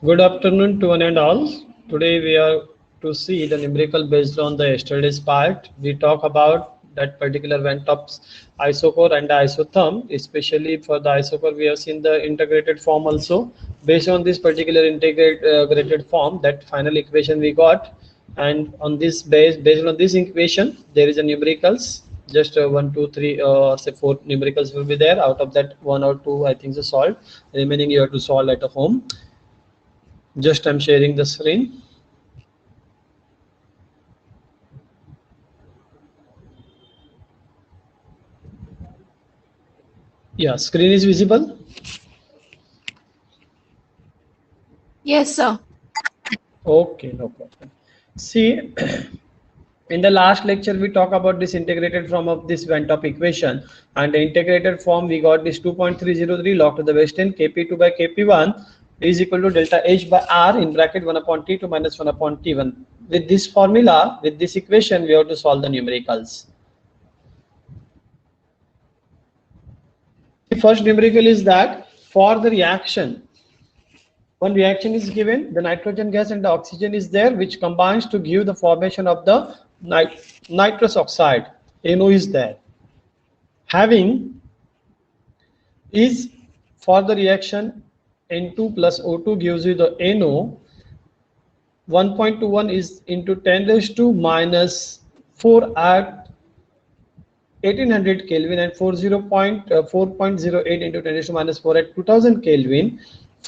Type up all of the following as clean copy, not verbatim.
Good afternoon to one and all. Today we are to see the numerical based on the yesterday's part. We talk about that particular Ventops isocore and the isotherm. Especially for the isocore, we have seen the integrated form also. Based on this particular integrated form, that final equation we got, and on this based on this equation, there is a numericals. Just one, two, three, or say four numericals will be there. Out of that, one or two, I think, is solved. Remaining you have to solve at home. Just I'm sharing the screen. Yeah, screen is visible. Yes, sir. Okay, no problem. See, in the last lecture we talk about this integrated form of this Venn-top equation, and the integrated form we got this 2.303 log to the base 10 kp2 by kp1 is equal to delta h by r in bracket 1 upon t2 minus 1 upon t1. With this formula, with this equation, we have to solve the numericals. The first numerical is that for the reaction, one reaction is given, the nitrogen gas and the oxygen is there, which combines to give the formation of the nitrous oxide. NO is there. Having is for the reaction N2 plus O2 gives you the NO. 1.21 is into 10 raised to minus 4 at 1800 Kelvin and 4.08 into 10 raised to minus 4 at 2000 Kelvin.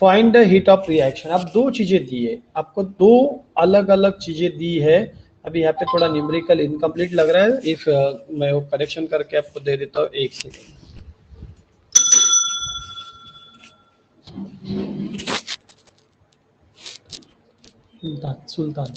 Find the heat of reaction. अब दो चीजें दी है आपको, दो अलग अलग चीजें दी है. अभी यहाँ पे थोड़ा न्यूमेरिकल इनकम्प्लीट लग रहा है. इफ मैं वो करेक्शन करके आपको दे देता हूँ, एक second. Sultan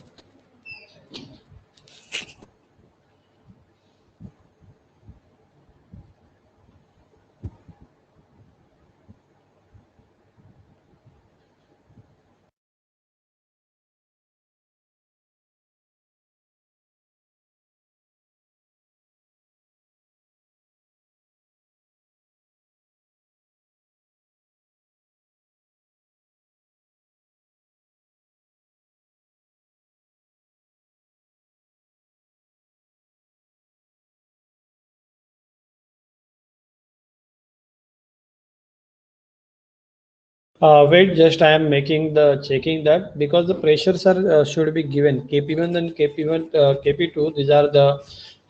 wait, just I am making the checking that because the pressures are should be given kp1 and kp1 kp2. These are the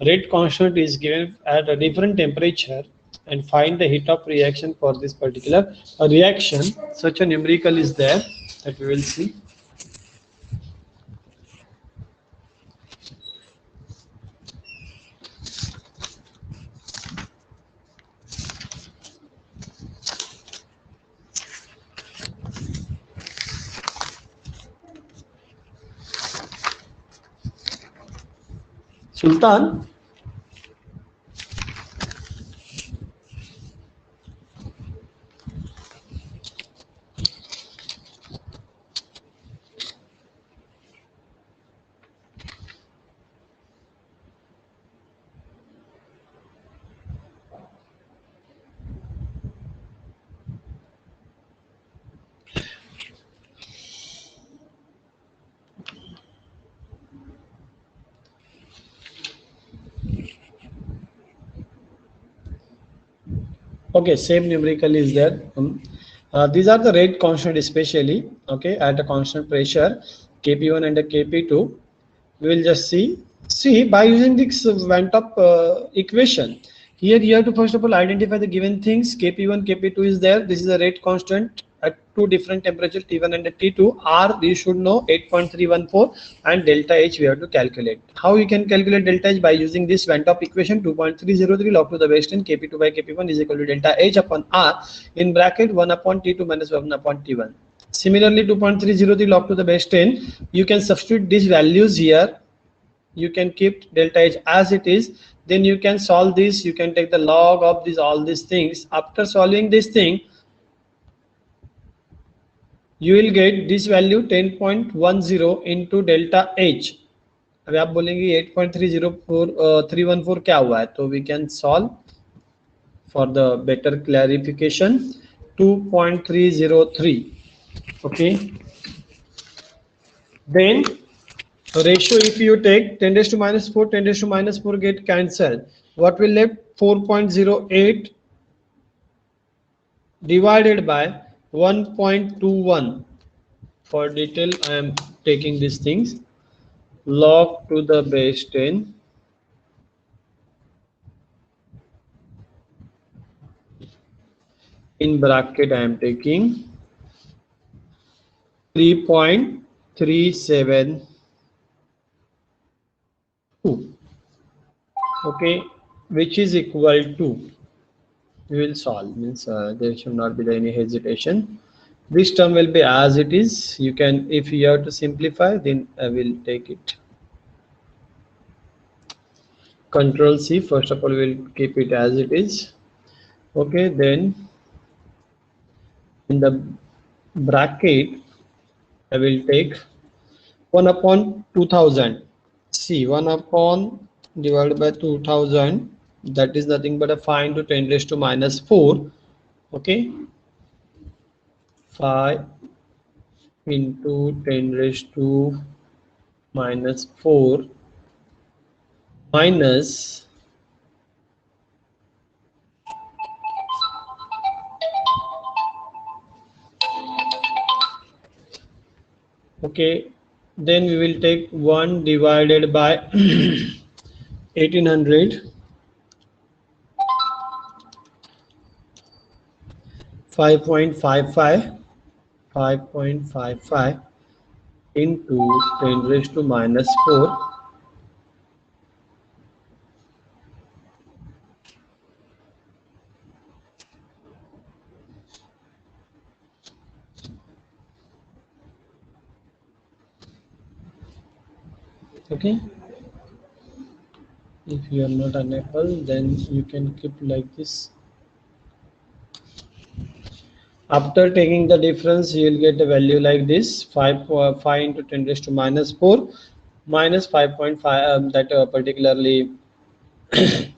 rate constant is given at a different temperature, and find the heat of reaction for this particular reaction. Such a numerical is there that we will see. Sultan. Okay, same numerical is there. These are the rate constant especially, okay, at a constant pressure, kp1 and kp2. We will just see by using this Van-top equation. Here you have to first of all identify the given things. kp1, kp2 is there. This is a rate constant at two different temperatures, T1 and T2. R you should know 8.314, and delta H we have to calculate. How you can calculate delta H? By using this Van-top equation 2.303 log to the base 10 kp2 by kp1 is equal to delta H upon R in bracket 1 upon T2 minus 1 upon T1. Similarly, 2.303 log to the base 10, you can substitute these values here. You can keep delta H as it is. Then you can solve this. You can take the log of these all these things. After solving this thing, you will get this value 10.10 into delta H. अभी आप बोलेंगे 8.304 क्या हुआ है, तो we can solve for the better clarification 2.303. okay, Then ratio, if you take 10 raised to minus 4, 10 raised to minus 4 get cancelled. What will left? 4.08 divided by 1.21. For detail, I am taking these things. Log to the base 10 in bracket I am taking 3.372. Okay, which is equal to, we will solve, means there should not be any hesitation. This term will be as it is. You can, if you have to simplify, then I will take it. Control C. First of all, we will keep it as it is. Okay, then in the bracket, I will take 1 upon 2000. See, 1 upon divided by 2000. That is nothing but a 5 into 10 raised to minus 4. Okay, 5 into 10 raised to minus 4 minus okay, then we will take 1 divided by 1800, 5.55 into 10 raised to minus 4 okay. If you are not unable, then you can keep like this. After taking the difference, you will get a value like this: 5 into 10 raised to minus 4 minus 5.5, that particularly 10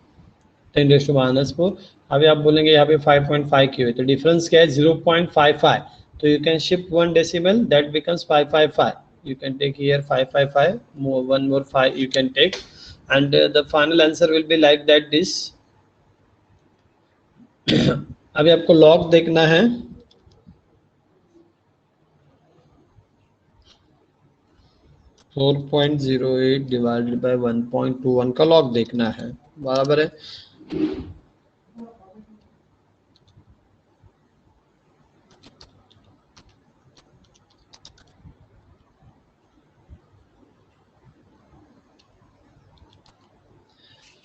raised to minus 4. अभी आप बोलेंगे यहाँ पे 5.5 क्यों है, तो difference क्या है? 0.55. तो you can shift 1 decimal, that becomes 555. You can take here 555, more 1 more 5 you can take, and the final answer will be like that. This अभी आपको log देखना है. फोर 4.08 डिवाइडेड बाय 1.21 का लॉग देखना है, बराबर है.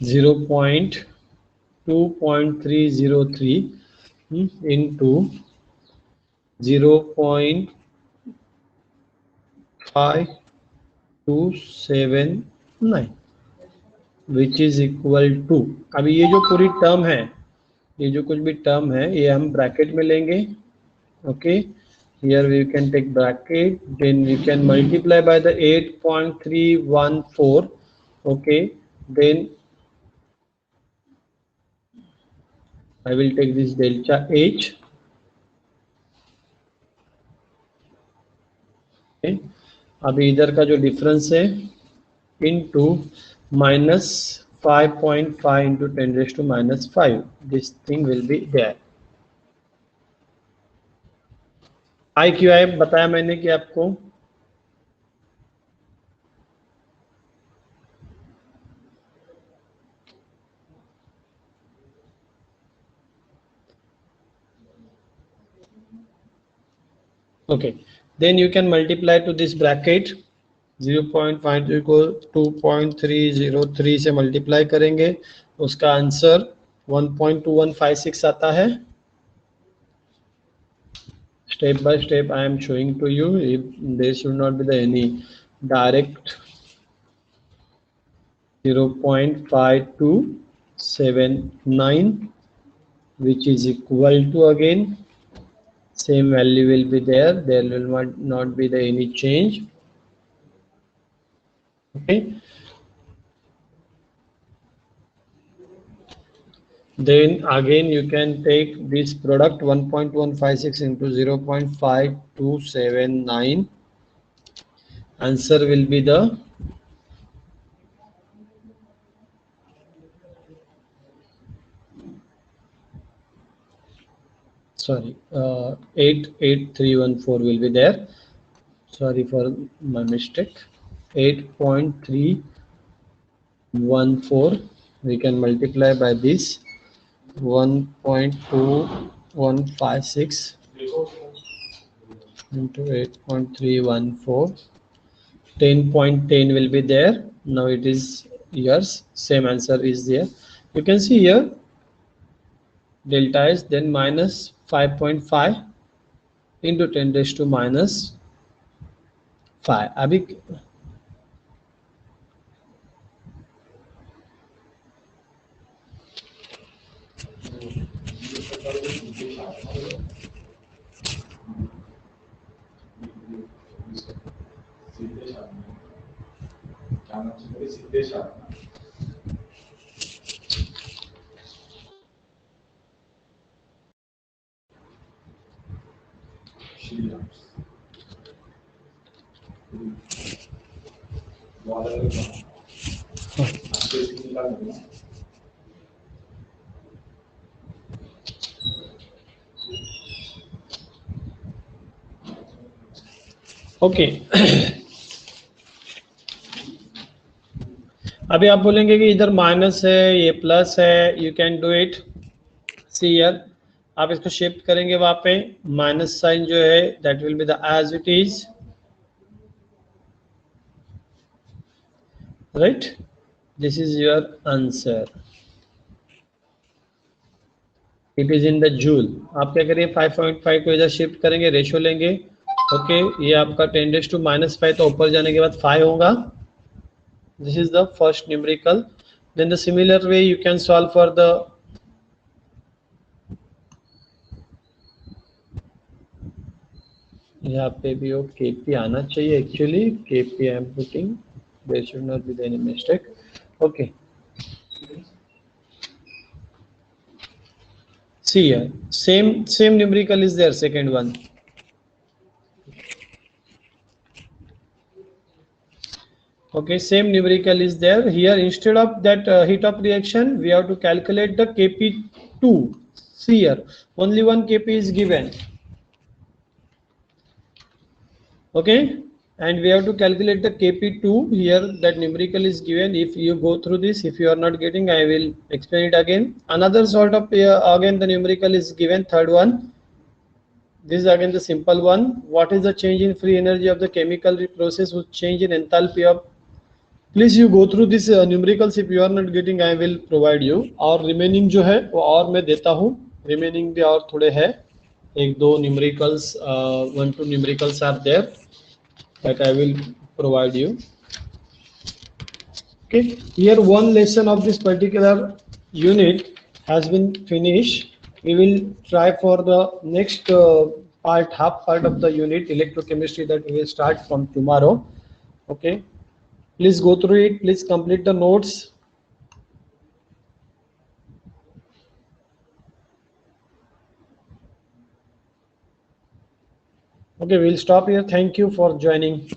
Zero 2.303 into 0.5279 which is equal to, अभी ये जो पूरी टर्म है, ये जो कुछ भी टर्म है, ये हम ब्रैकेट में लेंगे. Okay, here we can take bracket, then we can multiply by the 8.314. okay, then I will take this delta H. okay, अभी इधर का जो डिफरेंस है into minus 5.5 into 10 raised to minus 5, this thing will be there. I Q I बताया मैंने कि आपको, okay, then you can multiply to this bracket. 0.5 को 2.303 से मल्टीप्लाई करेंगे, उसका आंसर 1.2156 आता है. Step by step I am showing to you. If there should not be any direct. 0.5279 which is equal to, again same value will be there. There will not be any change. Okay, then again you can take this product 1.156 into 0.5279 answer will be the sorry 88314 will be there. Sorry for my mistake. 8.314 we can multiply by this 1.2156 into 8.314. 10.10 will be there. Now it is yours. Same answer is there. You can see here delta is then minus 5.5 into 10 raised to minus 5. अभी okay अभी आप बोलेंगे कि इधर minus है ये plus है. You can do it. See here आप इसको शिफ्ट करेंगे वहां पे माइनस साइन जो है that will be the as it is right. This is your answer. It is in the joule. आप क्या करिए 5.5 को इधर शिफ्ट करेंगे रेशियो लेंगे. ओके ये आपका 10 रेज़ टू माइनस 5 तो ऊपर जाने के बाद 5 होगा. This is the first numerical. Then the similar way you can solve for the यहाँ पे भी वो केपी आना चाहिए actually. KP I am putting. There should not be any mistake. Okay see here same numerical is there. Second one. Okay, same numerical is there here. Instead of that heat of reaction we have to calculate the kp2. See here only one kp is given. Okay, and we have to calculate the kp2 here. That numerical is given. If you go through this, if you are not getting, I will explain it again. Another sort of again the numerical is given. Third one, this is again the simple one. What is the change in free energy of the chemical process with change in enthalpy of. Please you go through this numericals. If you are not getting, I will provide you. और remaining जो है वो और मैं देता हूँ. Remaining भी और थोड़े है. एक दो numericals, 1-2 numericals are there that I will provide you. Okay, here one lesson of this particular unit has been finished. We will try for the next part, half part of the unit electrochemistry that we will start from tomorrow. Okay, please go through it. Please complete the notes. Okay, we'll stop here. Thank you for joining.